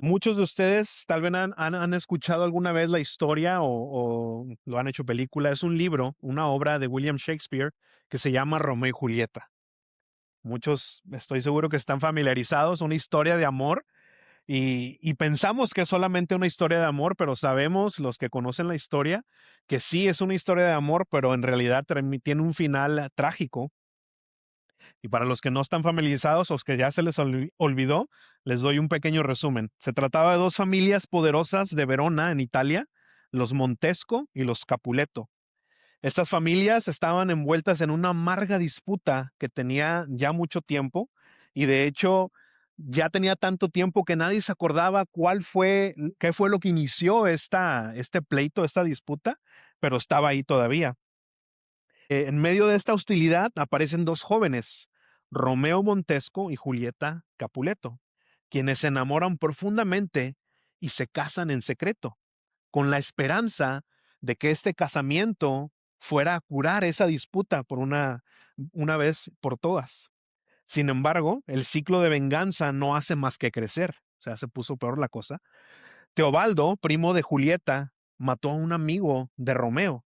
Muchos de ustedes tal vez han escuchado alguna vez la historia o lo han hecho película. Es un libro, una obra de William Shakespeare que se llama Romeo y Julieta. Muchos, estoy seguro que están familiarizados, una historia de amor y pensamos que es solamente una historia de amor, pero sabemos los que conocen la historia que sí es una historia de amor, pero en realidad tiene un final trágico. Y para los que no están familiarizados o que ya se les olvidó, les doy un pequeño resumen. Se trataba de dos familias poderosas de Verona, en Italia, los Montesco y los Capuleto. Estas familias estaban envueltas en una amarga disputa que tenía ya mucho tiempo y de hecho ya tenía tanto tiempo que nadie se acordaba qué fue lo que inició este pleito, esta disputa, pero estaba ahí todavía. En medio de esta hostilidad aparecen dos jóvenes, Romeo Montesco y Julieta Capuleto, quienes se enamoran profundamente y se casan en secreto, con la esperanza de que este casamiento fuera a curar esa disputa una vez por todas. Sin embargo, el ciclo de venganza no hace más que crecer, o sea, se puso peor la cosa. Teobaldo, primo de Julieta, mató a un amigo de Romeo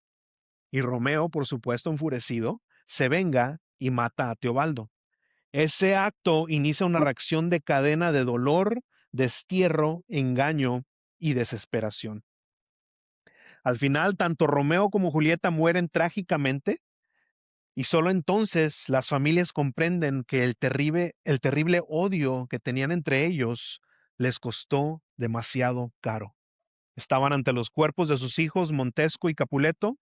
y Romeo, por supuesto, enfurecido, se venga y mata a Teobaldo. Ese acto inicia una reacción de cadena de dolor, destierro, engaño y desesperación. Al final, tanto Romeo como Julieta mueren trágicamente y solo entonces las familias comprenden que el terrible odio que tenían entre ellos les costó demasiado caro. Estaban ante los cuerpos de sus hijos Montesco y Capuleto,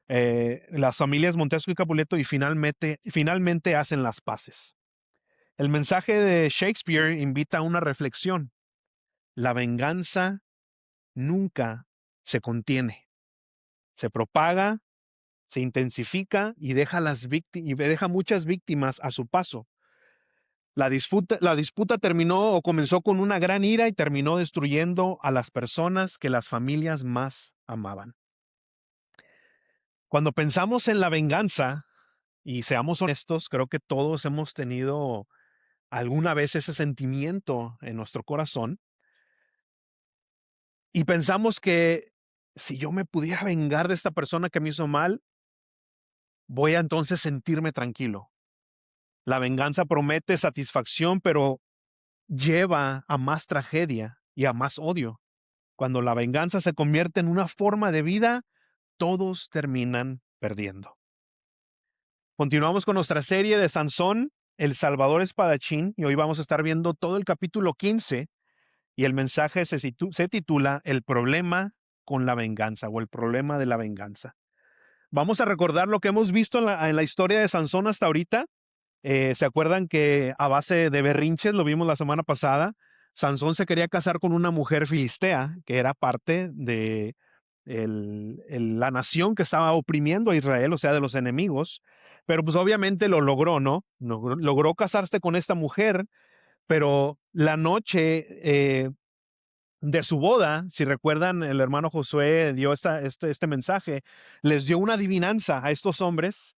las familias Montesco y Capuleto, y finalmente hacen las paces. El mensaje de Shakespeare invita a una reflexión. La venganza nunca se contiene, se propaga, se intensifica y deja muchas víctimas a su paso. La disputa terminó o comenzó con una gran ira y terminó destruyendo a las personas que las familias más amaban. Cuando pensamos en la venganza, y seamos honestos, creo que todos hemos tenido alguna vez ese sentimiento en nuestro corazón y pensamos que si yo me pudiera vengar de esta persona que me hizo mal, voy a entonces sentirme tranquilo. La venganza promete satisfacción, pero lleva a más tragedia y a más odio. Cuando la venganza se convierte en una forma de vida, todos terminan perdiendo. Continuamos con nuestra serie de Sansón, el Salvador Espadachín, y hoy vamos a estar viendo todo el capítulo 15 y el mensaje se titula El problema con la venganza o el problema de la venganza. Vamos a recordar lo que hemos visto en la historia de Sansón hasta ahorita. ¿Se acuerdan que a base de berrinches, lo vimos la semana pasada, Sansón se quería casar con una mujer filistea que era parte de la nación que estaba oprimiendo a Israel, o sea, de los enemigos, pero pues obviamente lo logró, ¿no? Logró casarse con esta mujer, pero la noche de su boda, si recuerdan, el hermano Josué dio este mensaje, les dio una adivinanza a estos hombres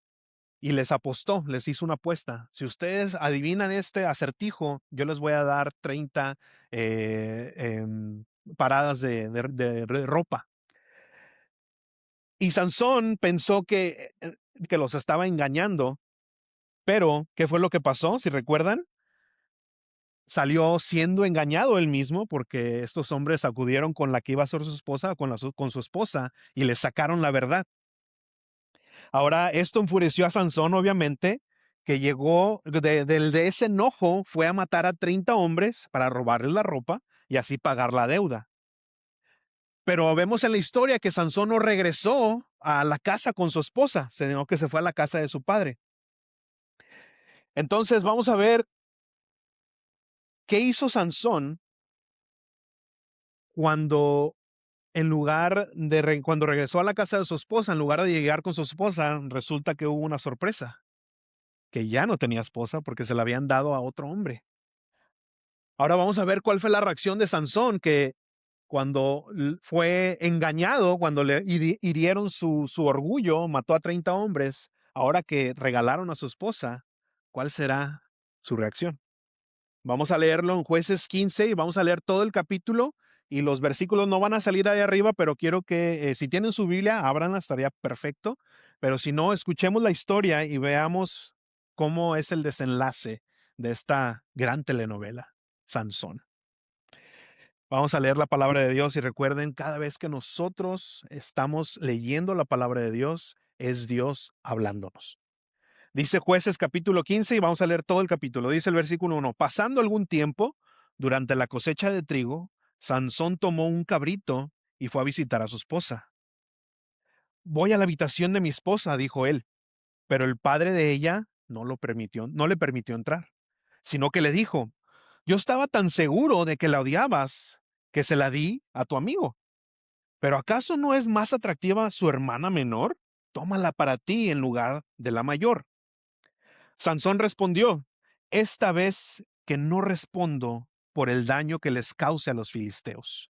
y les apostó, les hizo una apuesta. Si ustedes adivinan este acertijo, yo les voy a dar 30 paradas de ropa. Y Sansón pensó que los estaba engañando, pero ¿qué fue lo que pasó? Si recuerdan, salió siendo engañado él mismo porque estos hombres acudieron con la que iba a ser su esposa, con su esposa, y le sacaron la verdad. Ahora, esto enfureció a Sansón, obviamente, que llegó de ese enojo, fue a matar a 30 hombres para robarles la ropa y así pagar la deuda. Pero vemos en la historia que Sansón no regresó a la casa con su esposa, sino que se fue a la casa de su padre. Entonces, vamos a ver qué hizo Sansón cuando cuando regresó a la casa de su esposa, en lugar de llegar con su esposa, resulta que hubo una sorpresa, que ya no tenía esposa porque se la habían dado a otro hombre. Ahora vamos a ver cuál fue la reacción de Sansón, que cuando fue engañado, cuando le hirieron su orgullo, mató a 30 hombres, ahora que regalaron a su esposa, ¿cuál será su reacción? Vamos a leerlo en Jueces 15 y vamos a leer todo el capítulo y los versículos no van a salir ahí arriba, pero quiero que si tienen su Biblia, ábranla, estaría perfecto. Pero si no, escuchemos la historia y veamos cómo es el desenlace de esta gran telenovela, Sansón. Vamos a leer la palabra de Dios y recuerden, cada vez que nosotros estamos leyendo la palabra de Dios, es Dios hablándonos. Dice Jueces capítulo 15 y vamos a leer todo el capítulo. Dice el versículo 1, pasando algún tiempo, durante la cosecha de trigo, Sansón tomó un cabrito y fue a visitar a su esposa. Voy a la habitación de mi esposa, dijo él, pero el padre de ella no le permitió entrar, sino que le dijo, yo estaba tan seguro de que la odiabas que se la di a tu amigo. ¿Pero acaso no es más atractiva su hermana menor? Tómala para ti en lugar de la mayor. Sansón respondió, esta vez que no respondo por el daño que les cause a los filisteos.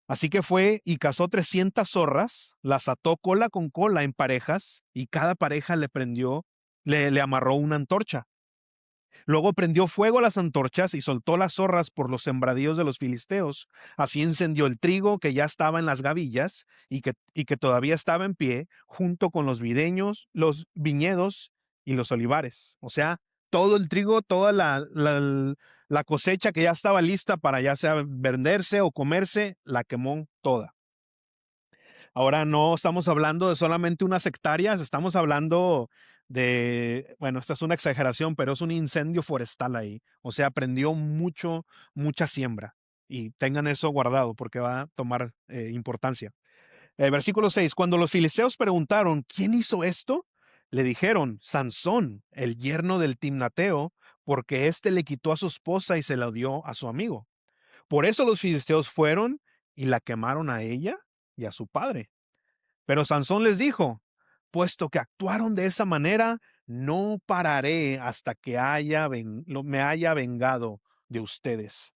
Así que fue y cazó 300 zorras, las ató cola con cola en parejas y cada pareja le amarró una antorcha. Luego prendió fuego a las antorchas y soltó las zorras por los sembradíos de los filisteos. Así encendió el trigo que ya estaba en las gavillas y que todavía estaba en pie, junto con los videños, los viñedos y los olivares. O sea, todo el trigo, toda la cosecha que ya estaba lista para ya sea venderse o comerse, la quemó toda. Ahora no estamos hablando de solamente unas hectáreas, estamos hablando bueno, esta es una exageración, pero es un incendio forestal ahí. O sea, prendió mucha siembra. Y tengan eso guardado porque va a tomar importancia. Versículo 6. Cuando los filisteos preguntaron, ¿quién hizo esto? Le dijeron, Sansón, el yerno del Timnateo, porque éste le quitó a su esposa y se la dio a su amigo. Por eso los filisteos fueron y la quemaron a ella y a su padre. Pero Sansón les dijo, puesto que actuaron de esa manera, no pararé hasta que me haya vengado de ustedes.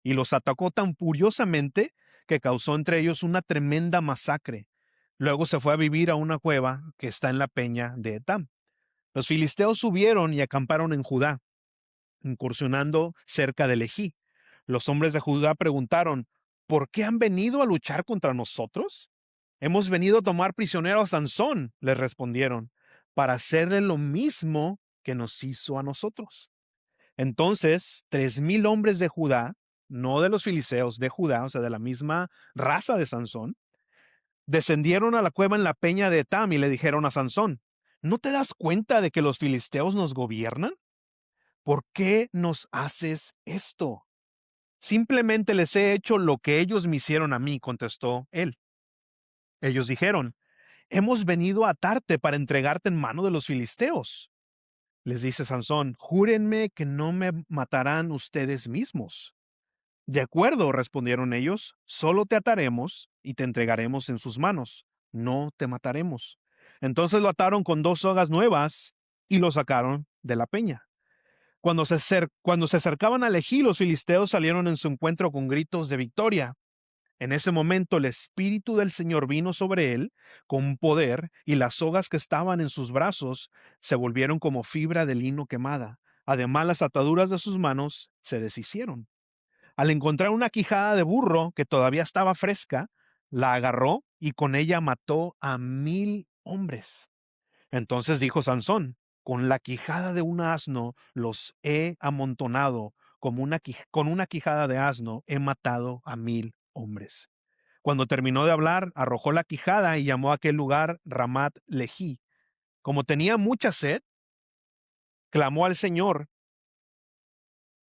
Y los atacó tan furiosamente que causó entre ellos una tremenda masacre. Luego se fue a vivir a una cueva que está en la peña de Etam. Los filisteos subieron y acamparon en Judá, incursionando cerca de Lejí. Los hombres de Judá preguntaron, ¿por qué han venido a luchar contra nosotros? Hemos venido a tomar prisionero a Sansón, les respondieron, para hacerle lo mismo que nos hizo a nosotros. Entonces, 3,000 hombres de Judá, no de los filisteos, de Judá, o sea, de la misma raza de Sansón, descendieron a la cueva en la peña de Etam y le dijeron a Sansón, ¿no te das cuenta de que los filisteos nos gobiernan? ¿Por qué nos haces esto? Simplemente les he hecho lo que ellos me hicieron a mí, contestó él. Ellos dijeron, hemos venido a atarte para entregarte en mano de los filisteos. Les dice Sansón, júrenme que no me matarán ustedes mismos. De acuerdo, respondieron ellos, solo te ataremos y te entregaremos en sus manos, no te mataremos. Entonces lo ataron con 2 sogas nuevas y lo sacaron de la peña. Cuando se acercaban a Lejí, los filisteos salieron en su encuentro con gritos de victoria. En ese momento el Espíritu del Señor vino sobre él con poder y las sogas que estaban en sus brazos se volvieron como fibra de lino quemada. Además, las ataduras de sus manos se deshicieron. Al encontrar una quijada de burro que todavía estaba fresca, la agarró y con ella mató a 1,000 hombres. Entonces dijo Sansón, con la quijada de un asno los he amontonado, con una quijada de asno he matado a 1,000 hombres. Cuando terminó de hablar, arrojó la quijada y llamó a aquel lugar Ramat Lejí. Como tenía mucha sed, clamó al Señor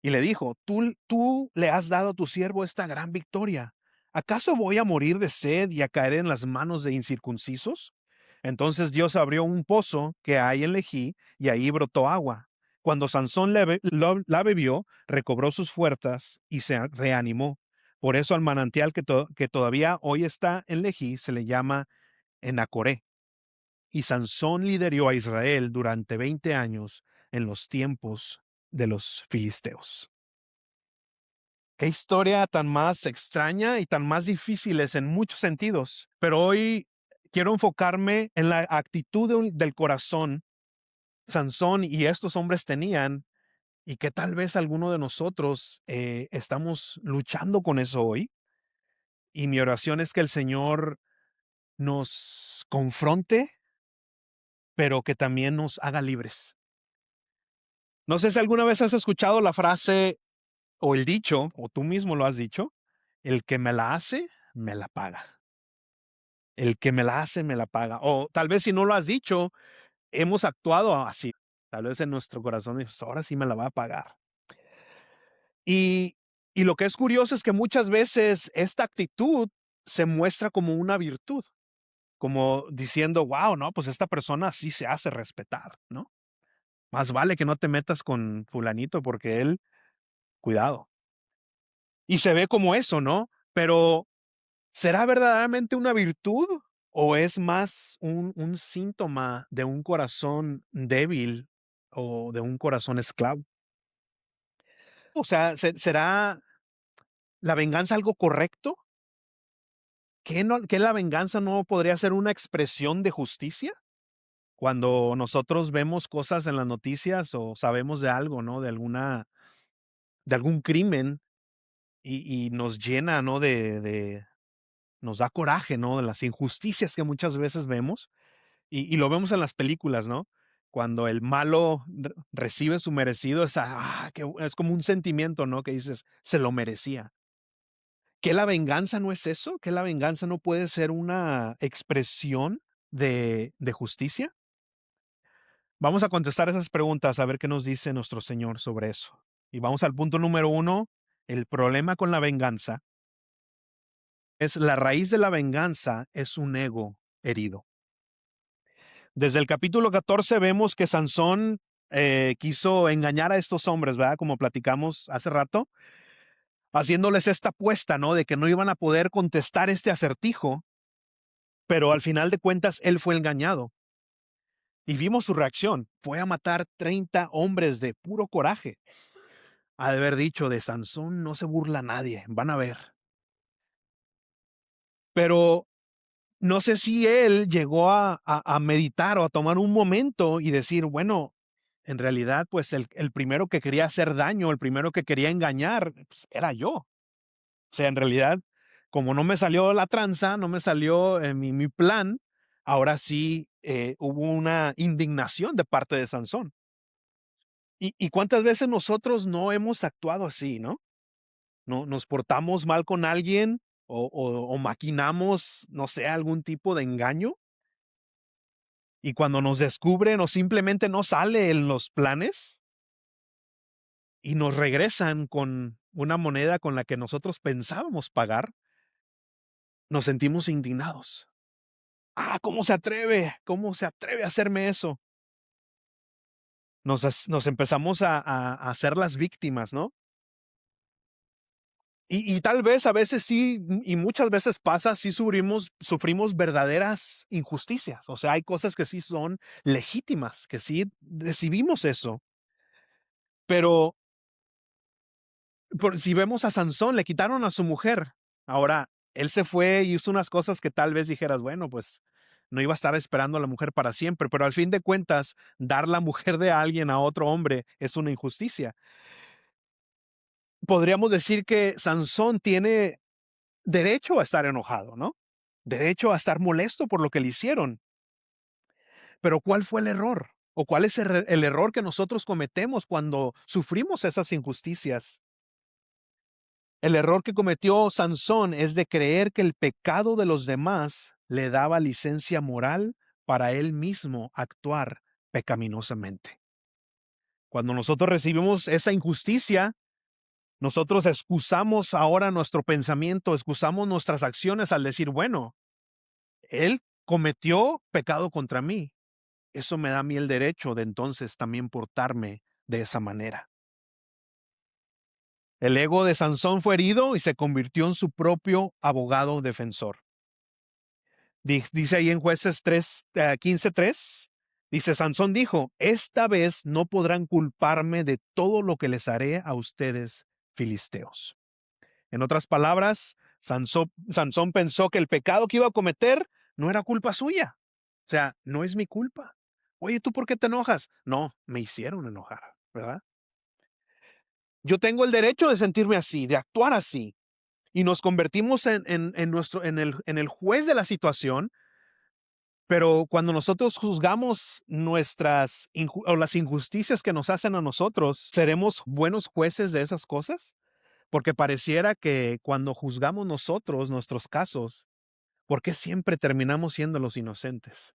y le dijo, tú le has dado a tu siervo esta gran victoria. ¿Acaso voy a morir de sed y a caer en las manos de incircuncisos? Entonces Dios abrió un pozo que hay en Lejí y ahí brotó agua. Cuando Sansón la bebió, recobró sus fuerzas y se reanimó. Por eso al manantial que todavía hoy está en Lejí se le llama Enacoré. Y Sansón lideró a Israel durante 20 años en los tiempos de los filisteos. Qué historia tan más extraña y tan más difíciles en muchos sentidos. Pero hoy quiero enfocarme en la actitud del corazón Sansón y estos hombres tenían y que tal vez alguno de nosotros estamos luchando con eso hoy. Y mi oración es que el Señor nos confronte, pero que también nos haga libres. No sé si alguna vez has escuchado la frase o el dicho, o tú mismo lo has dicho, el que me la hace, me la paga. El que me la hace, me la paga. O tal vez si no lo has dicho, hemos actuado así. Tal vez en nuestro corazón, dices, ahora sí me la va a pagar. Y, y lo que es curioso es que muchas veces esta actitud se muestra como una virtud, como diciendo, wow, no, pues esta persona sí se hace respetar, ¿no? Más vale que no te metas con fulanito porque él, cuidado. Y se ve como eso, ¿no? Pero ¿será verdaderamente una virtud o es más un síntoma de un corazón débil o de un corazón esclavo? O sea, ¿será la venganza algo correcto? ¿Que la venganza no podría ser una expresión de justicia? Cuando nosotros vemos cosas en las noticias o sabemos de algo, ¿no? De algún crimen y nos llena, ¿no? Nos da coraje, ¿no? De las injusticias que muchas veces vemos. Y lo vemos en las películas, ¿no? Cuando el malo recibe su merecido, es como un sentimiento, ¿no? Que dices, se lo merecía. ¿Que la venganza no es eso? ¿Que la venganza no puede ser una expresión de justicia? Vamos a contestar esas preguntas, a ver qué nos dice nuestro Señor sobre eso. Y vamos al punto número uno. El problema con la venganza es la raíz de la venganza es un ego herido. Desde el capítulo 14 vemos que Sansón quiso engañar a estos hombres, ¿verdad? Como platicamos hace rato, haciéndoles esta apuesta, ¿no? De que no iban a poder contestar este acertijo, pero al final de cuentas él fue engañado. Y vimos su reacción. Fue a matar 30 hombres de puro coraje. Ha de haber dicho, de Sansón no se burla nadie, van a ver. Pero no sé si él llegó a meditar o a tomar un momento y decir, bueno, en realidad, pues el primero que quería hacer daño, el primero que quería engañar, pues, era yo. O sea, en realidad, como no me salió la tranza, no me salió mi plan, ahora sí hubo una indignación de parte de Sansón. Y cuántas veces nosotros no hemos actuado así, ¿no? No nos portamos mal con alguien o maquinamos, no sé, algún tipo de engaño. Y cuando nos descubren o simplemente no sale en los planes y nos regresan con una moneda con la que nosotros pensábamos pagar, nos sentimos indignados. Ah, ¿cómo se atreve? ¿Cómo se atreve a hacerme eso? Nos empezamos a hacer las víctimas, ¿no? Y tal vez a veces sí, y muchas veces pasa, sí sufrimos verdaderas injusticias. O sea, hay cosas que sí son legítimas, que sí recibimos eso. Pero si vemos a Sansón, le quitaron a su mujer. Ahora, él se fue y hizo unas cosas que tal vez dijeras, bueno, pues no iba a estar esperando a la mujer para siempre, pero al fin de cuentas, dar la mujer de alguien a otro hombre es una injusticia. Podríamos decir que Sansón tiene derecho a estar enojado, ¿no? Derecho a estar molesto por lo que le hicieron. Pero ¿cuál fue el error? ¿O cuál es el error que nosotros cometemos cuando sufrimos esas injusticias? El error que cometió Sansón es de creer que el pecado de los demás le daba licencia moral para él mismo actuar pecaminosamente. Cuando nosotros recibimos esa injusticia, nosotros excusamos ahora nuestro pensamiento, excusamos nuestras acciones al decir, bueno, él cometió pecado contra mí. Eso me da a mí el derecho de entonces también portarme de esa manera. El ego de Sansón fue herido y se convirtió en su propio abogado defensor. Dice ahí en Jueces 3, 15:3, dice, Sansón dijo, esta vez no podrán culparme de todo lo que les haré a ustedes, filisteos. En otras palabras, Sansón pensó que el pecado que iba a cometer no era culpa suya. O sea, no es mi culpa. Oye, ¿tú por qué te enojas? No, me hicieron enojar, ¿verdad? Yo tengo el derecho de sentirme así, de actuar así. Y nos convertimos en el juez de la situación, pero cuando nosotros juzgamos o las injusticias que nos hacen a nosotros, ¿seremos buenos jueces de esas cosas? Porque pareciera que cuando juzgamos nosotros nuestros casos, ¿por qué siempre terminamos siendo los inocentes?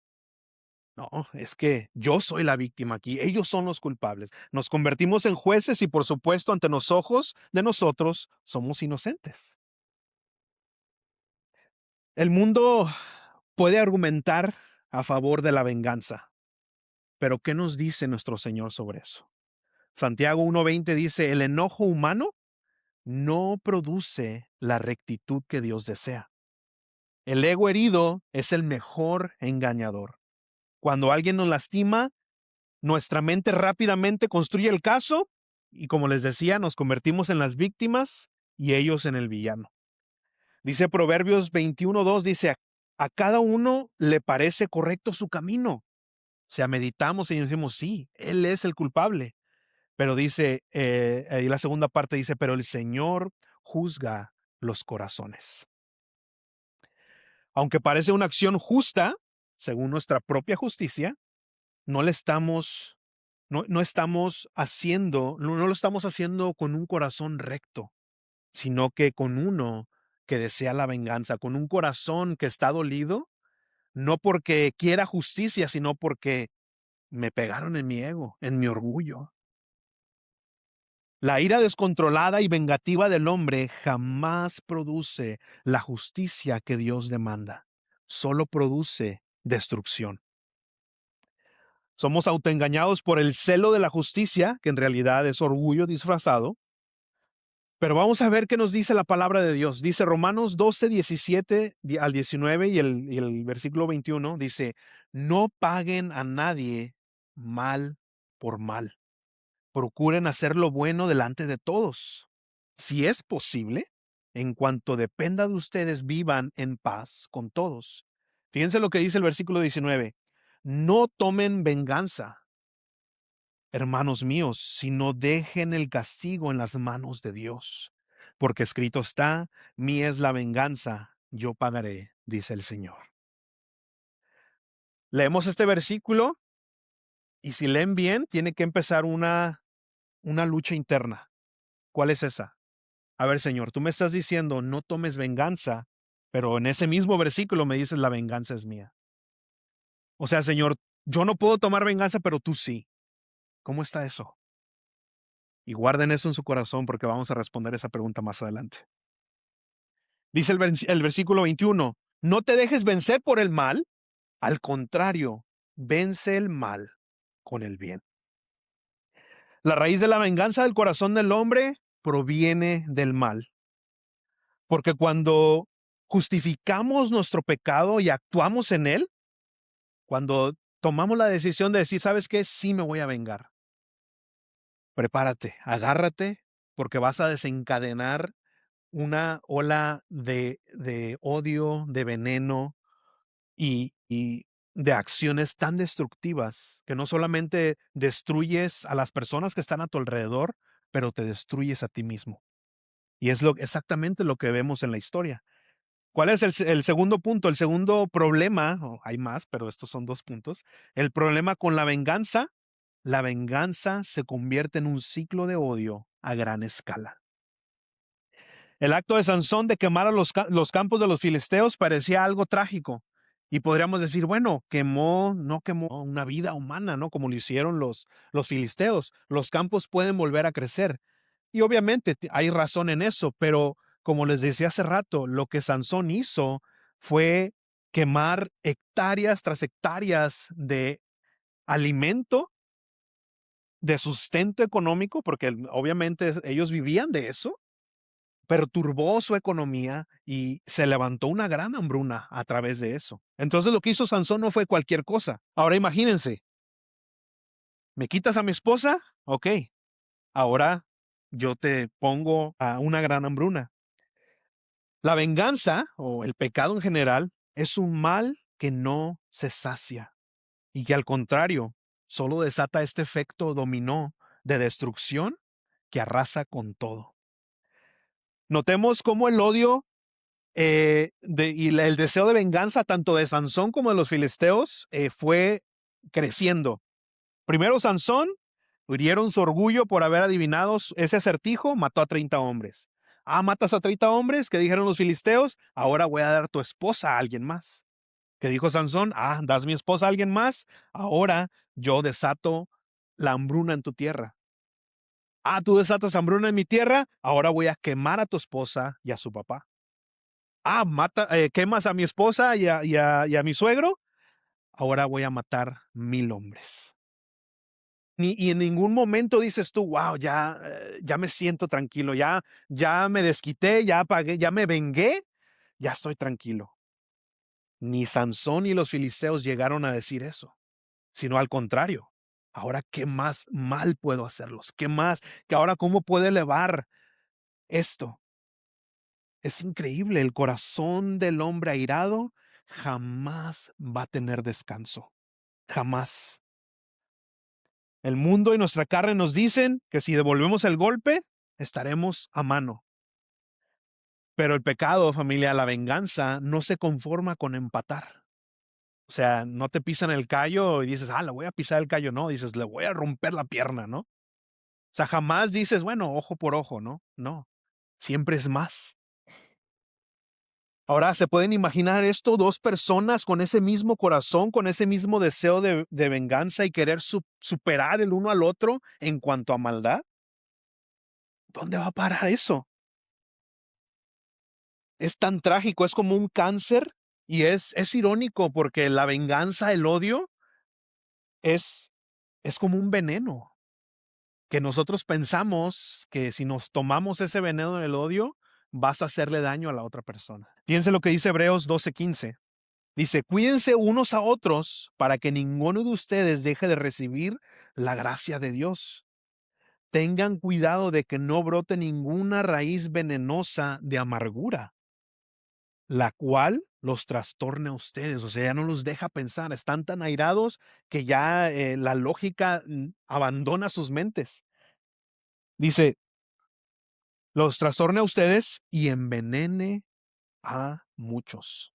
No, es que yo soy la víctima aquí, ellos son los culpables. Nos convertimos en jueces y por supuesto ante los ojos de nosotros somos inocentes. El mundo puede argumentar a favor de la venganza, pero ¿qué nos dice nuestro Señor sobre eso? Santiago 1:20 dice, el enojo humano no produce la rectitud que Dios desea. El ego herido es el mejor engañador. Cuando alguien nos lastima, nuestra mente rápidamente construye el caso y, como les decía, nos convertimos en las víctimas y ellos en el villano. Dice Proverbios 21:2, dice, a cada uno le parece correcto su camino. O sea, meditamos y decimos, sí, él es el culpable. Pero dice, ahí la segunda parte dice, pero el Señor juzga los corazones. Aunque parece una acción justa, según nuestra propia justicia, no le estamos, no estamos haciendo, no lo estamos haciendo con un corazón recto, sino que con uno que desea la venganza, con un corazón que está dolido, no porque quiera justicia, sino porque me pegaron en mi ego, en mi orgullo. La ira descontrolada y vengativa del hombre jamás produce la justicia que Dios demanda, solo produce destrucción. Somos autoengañados por el celo de la justicia, que en realidad es orgullo disfrazado. Pero vamos a ver qué nos dice la palabra de Dios. Dice Romanos 12:17 al 19 y el versículo 21, dice, no paguen a nadie mal por mal. Procuren hacer lo bueno delante de todos. Si es posible, en cuanto dependa de ustedes, vivan en paz con todos. Fíjense lo que dice el versículo 19. No tomen venganza, hermanos míos, sino dejen el castigo en las manos de Dios. Porque escrito está, mía es la venganza, yo pagaré, dice el Señor. Leemos este versículo y si leen bien, tiene que empezar una lucha interna. ¿Cuál es esa? A ver, Señor, tú me estás diciendo, no tomes venganza, pero en ese mismo versículo me dices, la venganza es mía. O sea, Señor, yo no puedo tomar venganza, pero tú sí. ¿Cómo está eso? Y guarden eso en su corazón porque vamos a responder esa pregunta más adelante. Dice el versículo 21, no te dejes vencer por el mal, al contrario, vence el mal con el bien. La raíz de la venganza del corazón del hombre proviene del mal. Porque cuando justificamos nuestro pecado y actuamos en él, cuando tomamos la decisión de decir, ¿sabes qué? Sí me voy a vengar. Prepárate, agárrate, porque vas a desencadenar una ola de odio, de veneno y de acciones tan destructivas que no solamente destruyes a las personas que están a tu alrededor, pero te destruyes a ti mismo. Y es exactamente lo que vemos en la historia. ¿Cuál es el segundo punto? El segundo problema, hay más, pero estos son 2 puntos. El problema con la venganza se convierte en un ciclo de odio a gran escala. El acto de Sansón de quemar a los campos de los filisteos parecía algo trágico. Y podríamos decir, bueno, no quemó una vida humana, ¿no? Como lo hicieron los filisteos. Los campos pueden volver a crecer. Y obviamente hay razón en eso, pero como les decía hace rato, lo que Sansón hizo fue quemar hectáreas tras hectáreas de alimento, de sustento económico, porque obviamente ellos vivían de eso, perturbó su economía y se levantó una gran hambruna a través de eso. Entonces lo que hizo Sansón no fue cualquier cosa. Ahora imagínense, ¿me quitas a mi esposa? Ok, ahora yo te pongo a una gran hambruna. La venganza o el pecado en general es un mal que no se sacia y que al contrario solo desata este efecto dominó de destrucción que arrasa con todo. Notemos cómo el odio el deseo de venganza tanto de Sansón como de los filisteos fue creciendo. Primero Sansón, hirieron su orgullo por haber adivinado ese acertijo, mató a 30 hombres. Ah, matas a 30 hombres, ¿qué dijeron los filisteos? Ahora voy a dar tu esposa a alguien más. ¿Qué dijo Sansón? Ah, das mi esposa a alguien más, ahora yo desato la hambruna en tu tierra. Ah, tú desatas hambruna en mi tierra, ahora voy a quemar a tu esposa y a su papá. Ah, quemas a mi esposa y a mi suegro, ahora voy a matar 1000 hombres. Y en ningún momento dices tú, wow, ya, ya me siento tranquilo, ya me desquité, ya pagué, ya me vengué, ya estoy tranquilo. Ni Sansón ni los filisteos llegaron a decir eso, sino al contrario. Ahora, ¿qué más mal puedo hacerlos? ¿Qué más? Que ahora, ¿cómo puedo elevar esto? Es increíble, el corazón del hombre airado jamás va a tener descanso, jamás. El mundo y nuestra carne nos dicen que si devolvemos el golpe, estaremos a mano. Pero el pecado, familia, la venganza, no se conforma con empatar. O sea, no te pisan el callo y dices, le voy a pisar el callo. No, dices, le voy a romper la pierna, ¿no? O sea, jamás dices, bueno, ojo por ojo, ¿no? No, siempre es más. Ahora, ¿se pueden imaginar esto? Dos personas con ese mismo corazón, con ese mismo deseo de venganza y querer superar el uno al otro en cuanto a maldad. ¿Dónde va a parar eso? Es tan trágico, es como un cáncer y es irónico porque la venganza, el odio, es, es como un veneno que nosotros pensamos que si nos tomamos ese veneno del odio, vas a hacerle daño a la otra persona. Piense lo que dice Hebreos 12:15. Dice, cuídense unos a otros para que ninguno de ustedes deje de recibir la gracia de Dios. Tengan cuidado de que no brote ninguna raíz venenosa de amargura, la cual los trastorne a ustedes, o sea, ya no los deja pensar, están tan airados que ya la lógica abandona sus mentes. Dice, los trastorne a ustedes y envenene a muchos.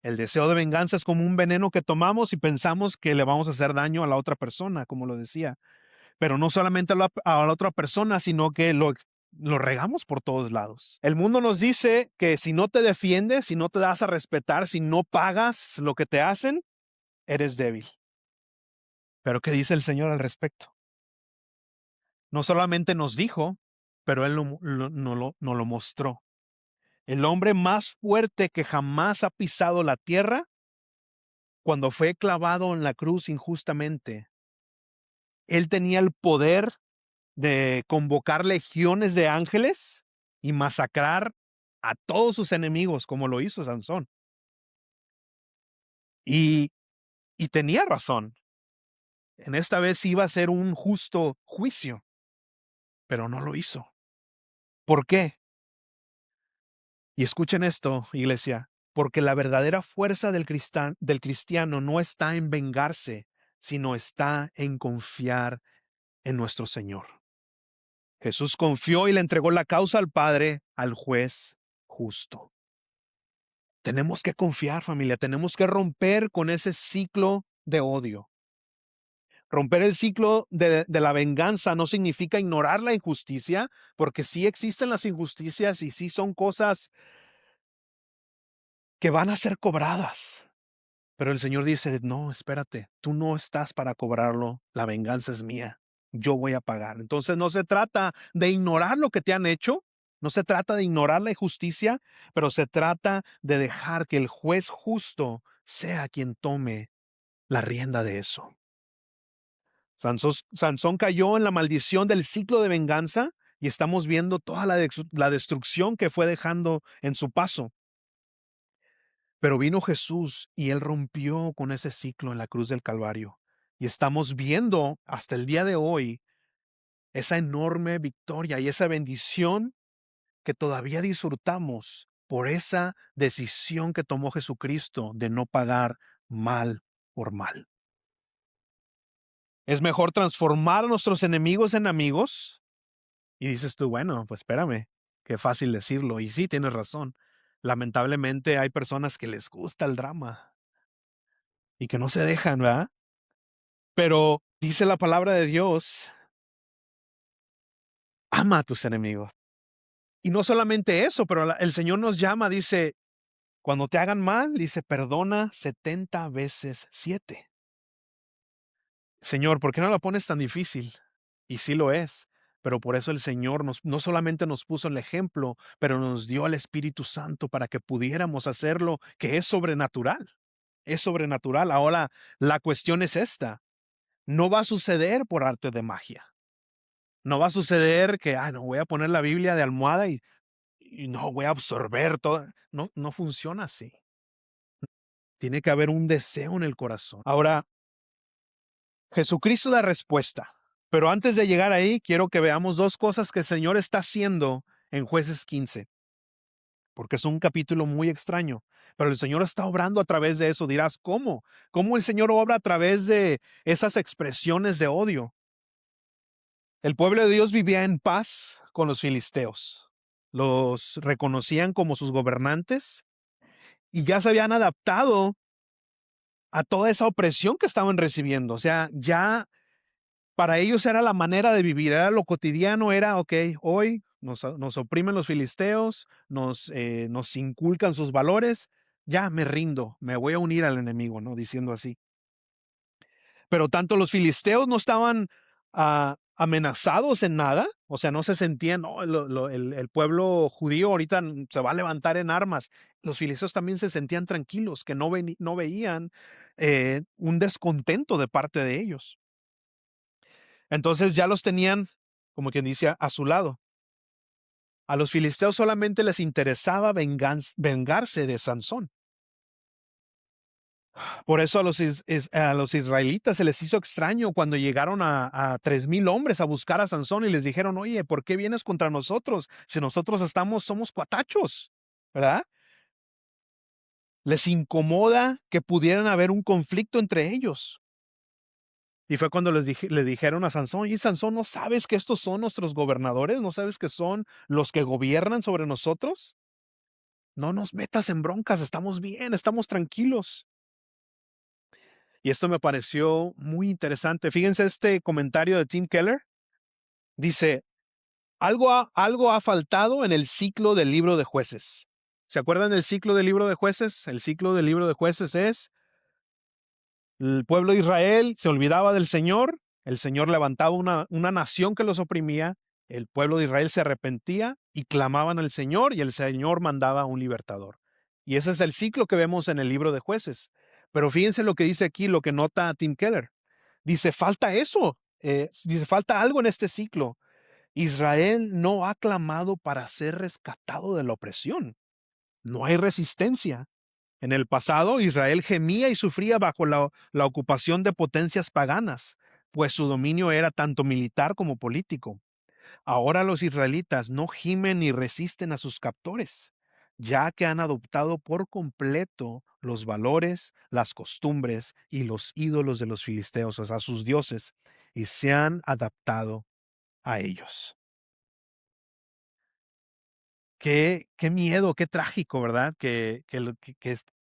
El deseo de venganza es como un veneno que tomamos y pensamos que le vamos a hacer daño a la otra persona, como lo decía. Pero no solamente a la otra persona, sino que lo regamos por todos lados. El mundo nos dice que si no te defiendes, si no te das a respetar, si no pagas lo que te hacen, eres débil. Pero ¿qué dice el Señor al respecto? No solamente nos dijo, pero Él nos lo mostró. El hombre más fuerte que jamás ha pisado la tierra, cuando fue clavado en la cruz injustamente, Él tenía el poder de convocar legiones de ángeles y masacrar a todos sus enemigos, como lo hizo Sansón. Y, y tenía razón. En esta vez iba a ser un justo juicio, pero no lo hizo. ¿Por qué? Y escuchen esto, iglesia, porque la verdadera fuerza del cristiano no está en vengarse, sino está en confiar en nuestro Señor. Jesús confió y le entregó la causa al Padre, al juez justo. Tenemos que confiar, familia, tenemos que romper con ese ciclo de odio. Romper el ciclo de la venganza no significa ignorar la injusticia, porque sí existen las injusticias y sí son cosas que van a ser cobradas. Pero el Señor dice, no, espérate, tú no estás para cobrarlo, la venganza es mía, yo voy a pagar. Entonces no se trata de ignorar lo que te han hecho, no se trata de ignorar la injusticia, pero se trata de dejar que el juez justo sea quien tome la rienda de eso. Sansón cayó en la maldición del ciclo de venganza y estamos viendo toda la destrucción que fue dejando en su paso. Pero vino Jesús y Él rompió con ese ciclo en la cruz del Calvario. Y estamos viendo hasta el día de hoy esa enorme victoria y esa bendición que todavía disfrutamos por esa decisión que tomó Jesucristo de no pagar mal por mal. Es mejor transformar a nuestros enemigos en amigos Y dices tú, bueno, pues espérame, qué fácil decirlo. Y sí, tienes razón. Lamentablemente hay personas que les gusta el drama y que no se dejan, ¿verdad? Pero dice la palabra de Dios, ama a tus enemigos. Y no solamente eso, pero el Señor nos llama, dice, cuando te hagan mal, dice, perdona 70 veces 7. Señor, ¿por qué no la pones tan difícil? Y sí lo es, pero por eso el Señor no solamente nos puso el ejemplo, pero nos dio al Espíritu Santo para que pudiéramos hacerlo, que es sobrenatural. Es sobrenatural. Ahora, la cuestión es esta. No va a suceder por arte de magia. No va a suceder que, no, voy a poner la Biblia de almohada y no voy a absorber todo. No, no funciona así. Tiene que haber un deseo en el corazón. Ahora, Jesucristo da respuesta. Pero antes de llegar ahí, quiero que veamos dos cosas que el Señor está haciendo en Jueces 15, porque es un capítulo muy extraño. Pero el Señor está obrando a través de eso. Dirás, ¿cómo? ¿Cómo el Señor obra a través de esas expresiones de odio? El pueblo de Dios vivía en paz con los filisteos. Los reconocían como sus gobernantes y ya se habían adaptado a toda esa opresión que estaban recibiendo. O sea, ya para ellos era la manera de vivir, era lo cotidiano, era, okey, hoy nos oprimen los filisteos, nos inculcan sus valores, ya me rindo, me voy a unir al enemigo, ¿no? Diciendo así. Pero tanto los filisteos no estaban, amenazados en nada, o sea, no se sentían, no, el pueblo judío ahorita se va a levantar en armas. Los filisteos también se sentían tranquilos, que no veían, un descontento de parte de ellos. Entonces ya los tenían, como quien dice, a su lado. A los filisteos solamente les interesaba vengarse de Sansón. Por eso a los israelitas se les hizo extraño cuando llegaron a 3,000 hombres a buscar a Sansón y les dijeron, oye, ¿por qué vienes contra nosotros? Si nosotros somos cuatachos, ¿verdad? Les incomoda que pudieran haber un conflicto entre ellos. Y fue cuando le dijeron a Sansón, y Sansón, ¿no sabes que estos son nuestros gobernadores? ¿No sabes que son los que gobiernan sobre nosotros? No nos metas en broncas, estamos bien, estamos tranquilos. Y esto me pareció muy interesante. Fíjense este comentario de Tim Keller. Dice, algo ha faltado en el ciclo del libro de jueces. ¿Se acuerdan del ciclo del libro de jueces? El ciclo del libro de jueces es el pueblo de Israel se olvidaba del Señor, el Señor levantaba una nación que los oprimía, el pueblo de Israel se arrepentía y clamaban al Señor y el Señor mandaba un libertador. Y ese es el ciclo que vemos en el libro de jueces. Pero fíjense lo que dice aquí, lo que nota Tim Keller. Dice, falta eso, dice, falta algo en este ciclo. Israel no ha clamado para ser rescatado de la opresión. No hay resistencia. En el pasado, Israel gemía y sufría bajo la ocupación de potencias paganas, pues su dominio era tanto militar como político. Ahora los israelitas no gimen ni resisten a sus captores, ya que han adoptado por completo los valores, las costumbres y los ídolos de los filisteos, o sea, sus dioses, y se han adaptado a ellos. Qué miedo, qué trágico, ¿verdad? Que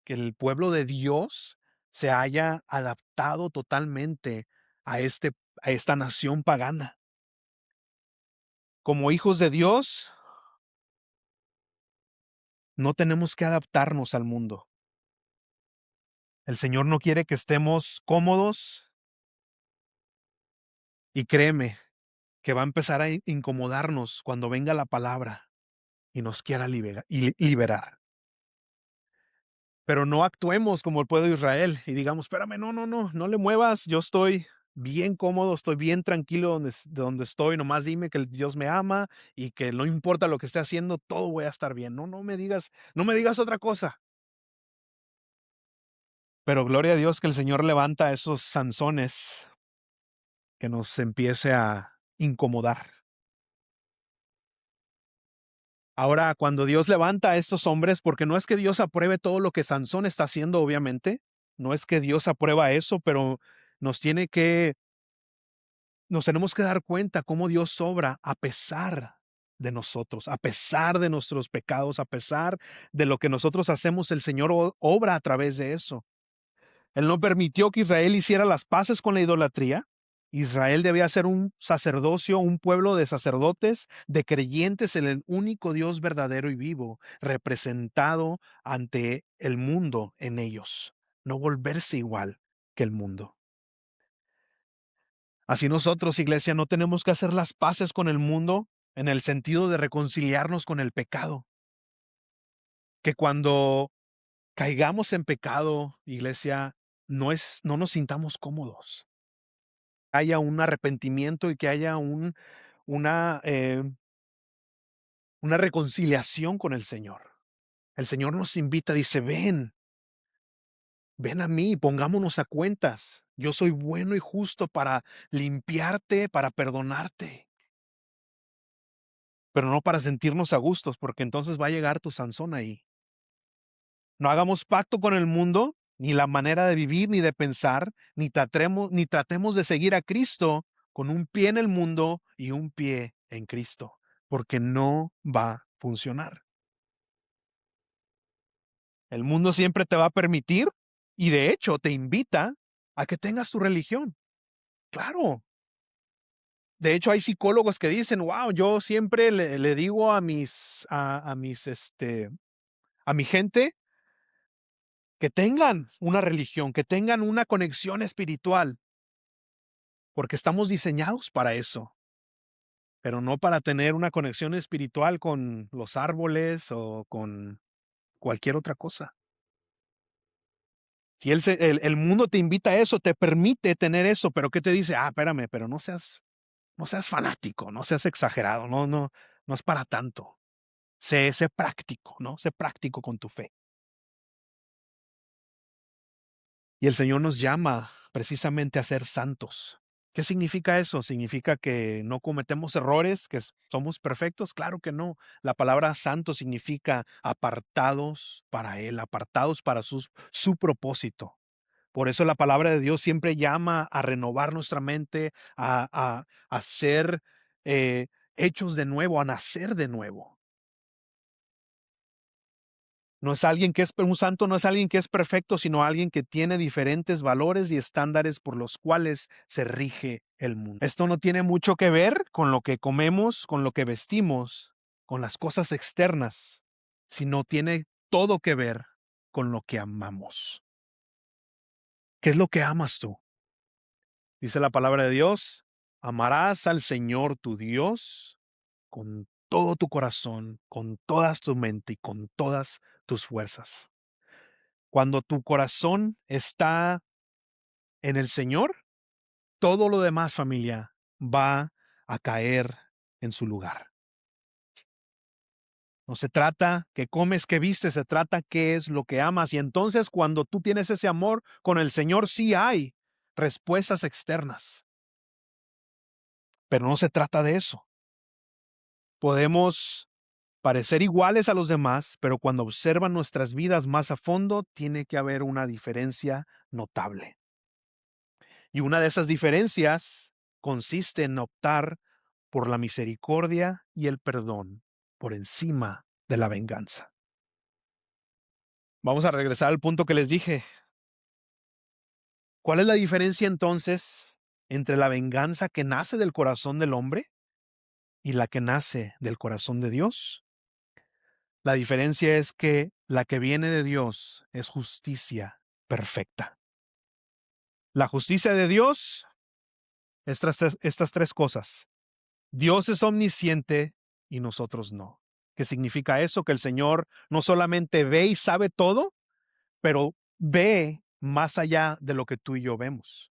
el pueblo de Dios se haya adaptado totalmente a a esta nación pagana. Como hijos de Dios, no tenemos que adaptarnos al mundo. El Señor no quiere que estemos cómodos y créeme que va a empezar a incomodarnos cuando venga la palabra y nos quiera liberar. Pero no actuemos como el pueblo de Israel y digamos, espérame, no le muevas, yo estoy bien cómodo, estoy bien tranquilo de donde estoy, nomás dime que Dios me ama y que no importa lo que esté haciendo, todo voy a estar bien. No me digas otra cosa. Pero gloria a Dios que el Señor levanta a esos Sansones que nos empiece a incomodar. Ahora, cuando Dios levanta a estos hombres, porque no es que Dios apruebe todo lo que Sansón está haciendo, obviamente, no es que Dios aprueba eso, pero nos tiene que Nos tenemos que dar cuenta cómo Dios obra a pesar de nosotros, a pesar de nuestros pecados, a pesar de lo que nosotros hacemos, el Señor obra a través de eso. Él no permitió que Israel hiciera las paces con la idolatría. Israel debía ser un sacerdocio, un pueblo de sacerdotes, de creyentes en el único Dios verdadero y vivo, representado ante el mundo en ellos, no volverse igual que el mundo. Así nosotros, iglesia, no tenemos que hacer las paces con el mundo en el sentido de reconciliarnos con el pecado. Que cuando caigamos en pecado, iglesia, no nos sintamos cómodos. Haya un arrepentimiento y que haya una, eh, una reconciliación con el Señor. El Señor nos invita, dice, ven a mí, pongámonos a cuentas. Yo soy bueno y justo para limpiarte, para perdonarte, pero no para sentirnos a gustos, porque entonces va a llegar tu Sansón ahí. No hagamos pacto con el mundo, ni la manera de vivir, ni de pensar, ni tratemos de seguir a Cristo con un pie en el mundo y un pie en Cristo, porque no va a funcionar. El mundo siempre te va a permitir y de hecho te invita a que tengas tu religión. Claro. De hecho, hay psicólogos que dicen, wow, yo siempre le digo a mi gente que tengan una religión, que tengan una conexión espiritual, porque estamos diseñados para eso, pero no para tener una conexión espiritual con los árboles o con cualquier otra cosa. Si el mundo te invita a eso, te permite tener eso, pero ¿qué te dice? Ah, espérame, pero no seas fanático, no seas exagerado, no es para tanto. Sé práctico, ¿no? Sé práctico con tu fe. Y el Señor nos llama precisamente a ser santos. ¿Qué significa eso? ¿Significa que no cometemos errores, que somos perfectos? Claro que no. La palabra santo significa apartados para Él, apartados para su propósito. Por eso la palabra de Dios siempre llama a renovar nuestra mente, a ser eh, hechos de nuevo, a nacer de nuevo. No es alguien que es un santo, no es alguien que es perfecto, sino alguien que tiene diferentes valores y estándares por los cuales se rige el mundo. Esto no tiene mucho que ver con lo que comemos, con lo que vestimos, con las cosas externas, sino tiene todo que ver con lo que amamos. ¿Qué es lo que amas tú? Dice la palabra de Dios, amarás al Señor tu Dios con todo tu corazón, con toda tu mente y con todas tus fuerzas. Cuando tu corazón está en el Señor, todo lo demás, familia, va a caer en su lugar. No se trata qué comes, qué vistes, se trata qué es lo que amas. Y entonces cuando tú tienes ese amor con el Señor, sí hay respuestas externas, pero no se trata de eso. Podemos parecer iguales a los demás, pero cuando observan nuestras vidas más a fondo, tiene que haber una diferencia notable. Y una de esas diferencias consiste en optar por la misericordia y el perdón por encima de la venganza. Vamos a regresar al punto que les dije. ¿Cuál es la diferencia entonces entre la venganza que nace del corazón del hombre y la que nace del corazón de Dios? La diferencia es que la que viene de Dios es justicia perfecta. La justicia de Dios, estas tres cosas. Dios es omnisciente y nosotros no. ¿Qué significa eso? Que el Señor no solamente ve y sabe todo, pero ve más allá de lo que tú y yo vemos.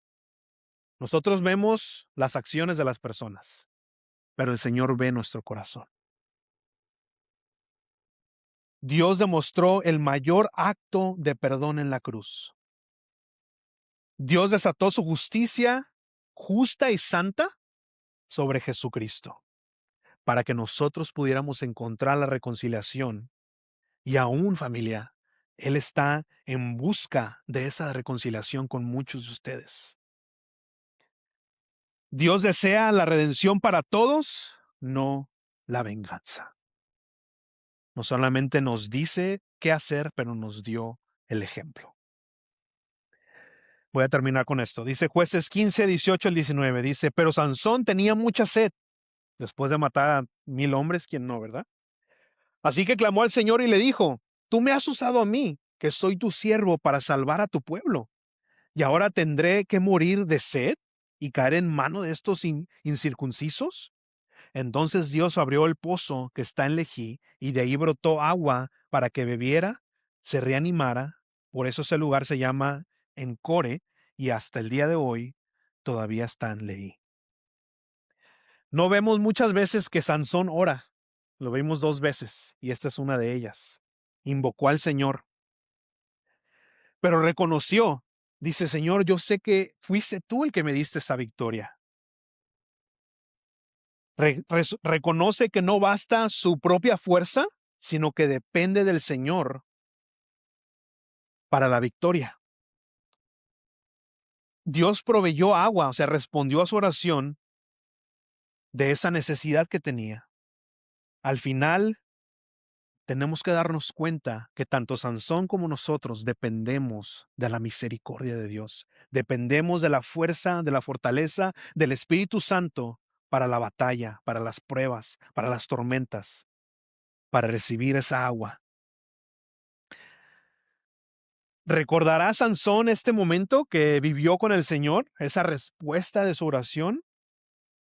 Nosotros vemos las acciones de las personas, pero el Señor ve nuestro corazón. Dios demostró el mayor acto de perdón en la cruz. Dios desató su justicia justa y santa sobre Jesucristo, para que nosotros pudiéramos encontrar la reconciliación. Y aún, familia, Él está en busca de esa reconciliación con muchos de ustedes. Dios desea la redención para todos, no la venganza. No solamente nos dice qué hacer, pero nos dio el ejemplo. Voy a terminar con esto. Dice Jueces 15, 18 al 19. Dice, pero Sansón tenía mucha sed después de matar a 1000 hombres, ¿quién no, verdad? Así que clamó al Señor y le dijo, tú me has usado a mí, que soy tu siervo, para salvar a tu pueblo. ¿Y ahora tendré que morir de sed y caer en mano de estos incircuncisos? Entonces Dios abrió el pozo que está en Lejí, y de ahí brotó agua para que bebiera, se reanimara. Por eso ese lugar se llama Encore, y hasta el día de hoy todavía está en Leí. No vemos muchas veces que Sansón ora. Lo vimos 2 veces, y esta es una de ellas. Invocó al Señor, pero reconoció, dice, Señor, yo sé que fuiste tú el que me diste esa victoria. Reconoce que no basta su propia fuerza, sino que depende del Señor para la victoria. Dios proveyó agua, o sea, respondió a su oración de esa necesidad que tenía. Al final, tenemos que darnos cuenta que tanto Sansón como nosotros dependemos de la misericordia de Dios. Dependemos de la fuerza, de la fortaleza del Espíritu Santo para la batalla, para las pruebas, para las tormentas, para recibir esa agua. ¿Recordará Sansón este momento que vivió con el Señor, esa respuesta de su oración?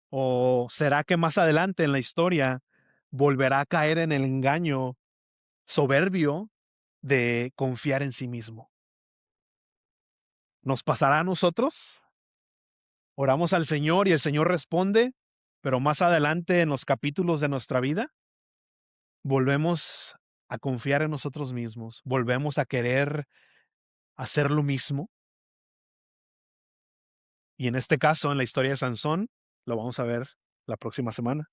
¿O será que más adelante en la historia volverá a caer en el engaño soberbio de confiar en sí mismo? ¿Nos pasará a nosotros? Oramos al Señor y el Señor responde, pero más adelante en los capítulos de nuestra vida volvemos a confiar en nosotros mismos, volvemos a querer hacer lo mismo. Y en este caso, en la historia de Sansón, lo vamos a ver la próxima semana.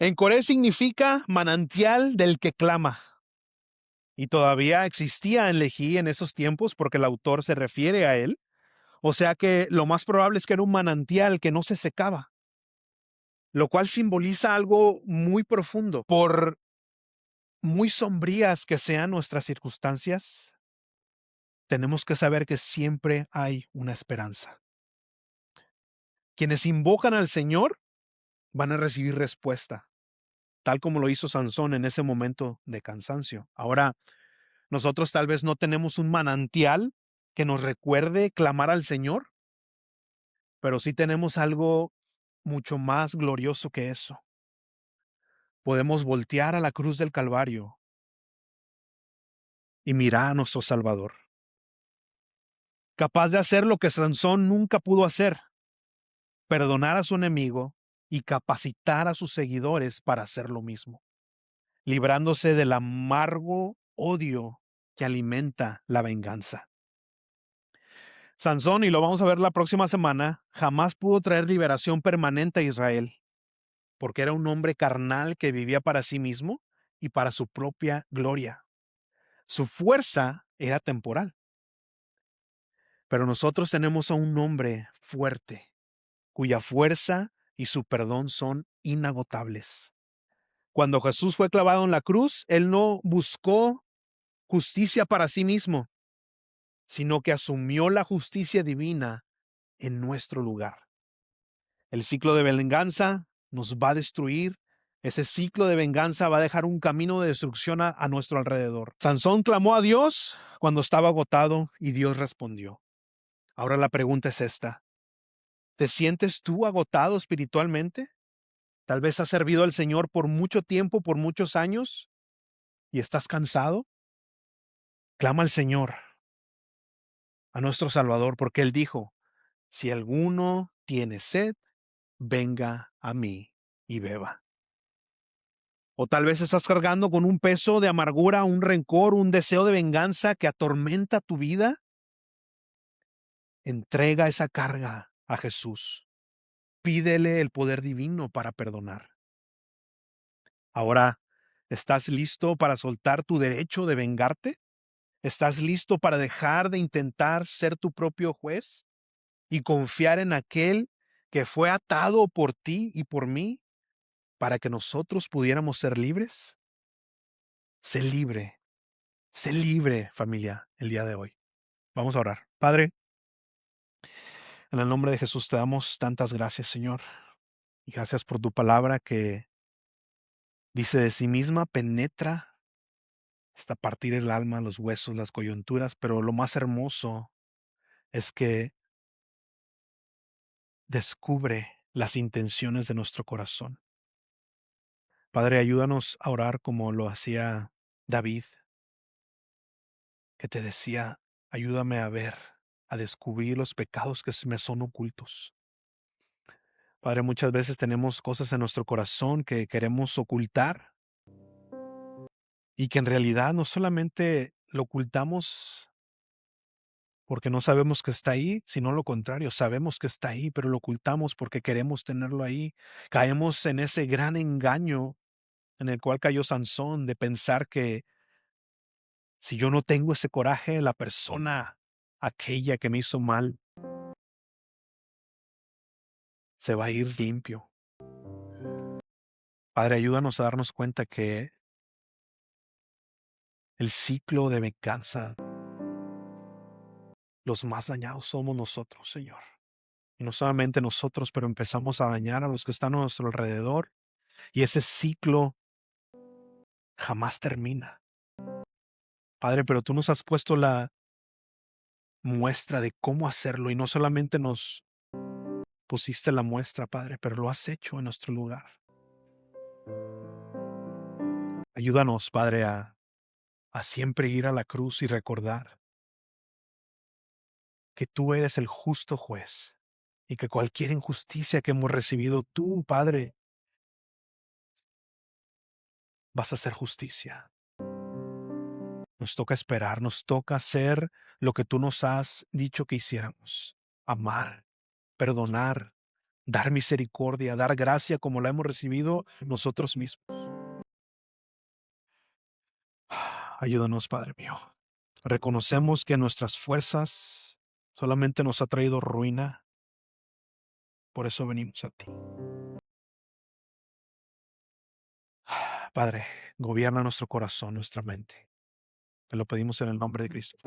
En Coré significa manantial del que clama. Y todavía existía en Lejí en esos tiempos porque el autor se refiere a él. O sea que lo más probable es que era un manantial que no se secaba, lo cual simboliza algo muy profundo. Por muy sombrías que sean nuestras circunstancias, tenemos que saber que siempre hay una esperanza. Quienes invocan al Señor van a recibir respuesta, tal como lo hizo Sansón en ese momento de cansancio. Ahora, nosotros tal vez no tenemos un manantial que nos recuerde clamar al Señor, pero sí tenemos algo mucho más glorioso que eso. Podemos voltear a la cruz del Calvario y mirar a nuestro Salvador, capaz de hacer lo que Sansón nunca pudo hacer, perdonar a su enemigo y capacitar a sus seguidores para hacer lo mismo, librándose del amargo odio que alimenta la venganza. Sansón, y lo vamos a ver la próxima semana, jamás pudo traer liberación permanente a Israel, porque era un hombre carnal que vivía para sí mismo y para su propia gloria. Su fuerza era temporal. Pero nosotros tenemos a un hombre fuerte, cuya fuerza y su perdón son inagotables. Cuando Jesús fue clavado en la cruz, Él no buscó justicia para sí mismo, sino que asumió la justicia divina en nuestro lugar. El ciclo de venganza nos va a destruir. Ese ciclo de venganza va a dejar un camino de destrucción a nuestro alrededor. Sansón clamó a Dios cuando estaba agotado y Dios respondió. Ahora la pregunta es esta. ¿Te sientes tú agotado espiritualmente? Tal vez has servido al Señor por mucho tiempo, por muchos años, y estás cansado. Clama al Señor, a nuestro Salvador, porque Él dijo, si alguno tiene sed, venga a mí y beba. O tal vez estás cargando con un peso de amargura, un rencor, un deseo de venganza que atormenta tu vida. Entrega esa carga a Jesús. Pídele el poder divino para perdonar. Ahora, ¿estás listo para soltar tu derecho de vengarte? ¿Estás listo para dejar de intentar ser tu propio juez? y confiar en aquel que fue atado por ti y por mí para que nosotros pudiéramos ser libres? Sé libre, sé libre, familia, el día de hoy. Vamos a orar. Padre, en el nombre de Jesús te damos tantas gracias, Señor. Y gracias por tu palabra que dice de sí misma, penetra hasta partir el alma, los huesos, las coyunturas, pero lo más hermoso es que descubre las intenciones de nuestro corazón. Padre, ayúdanos a orar como lo hacía David, que te decía, ayúdame a ver, a descubrir los pecados que se me son ocultos. Padre, muchas veces tenemos cosas en nuestro corazón que queremos ocultar y que en realidad no solamente lo ocultamos porque no sabemos que está ahí, sino lo contrario, sabemos que está ahí, pero lo ocultamos porque queremos tenerlo ahí. Caemos en ese gran engaño en el cual cayó Sansón de pensar que si yo no tengo ese coraje, la persona aquella que me hizo mal se va a ir limpio. Padre, ayúdanos a darnos cuenta que el ciclo de venganza, los más dañados somos nosotros, Señor. Y no solamente nosotros, pero empezamos a dañar a los que están a nuestro alrededor. Y ese ciclo jamás termina. Padre, pero tú nos has puesto la muestra de cómo hacerlo y no solamente nos pusiste la muestra, Padre, pero lo has hecho en nuestro lugar. Ayúdanos, Padre, a siempre ir a la cruz y recordar que tú eres el justo juez y que cualquier injusticia que hemos recibido, tú, Padre, vas a hacer justicia. Nos toca esperar, nos toca hacer lo que tú nos has dicho que hiciéramos. Amar, perdonar, dar misericordia, dar gracia como la hemos recibido nosotros mismos. Ayúdanos, Padre mío. Reconocemos que nuestras fuerzas solamente nos ha traído ruina, por eso venimos a ti. Padre, gobierna nuestro corazón, nuestra mente. Te lo pedimos en el nombre de Cristo.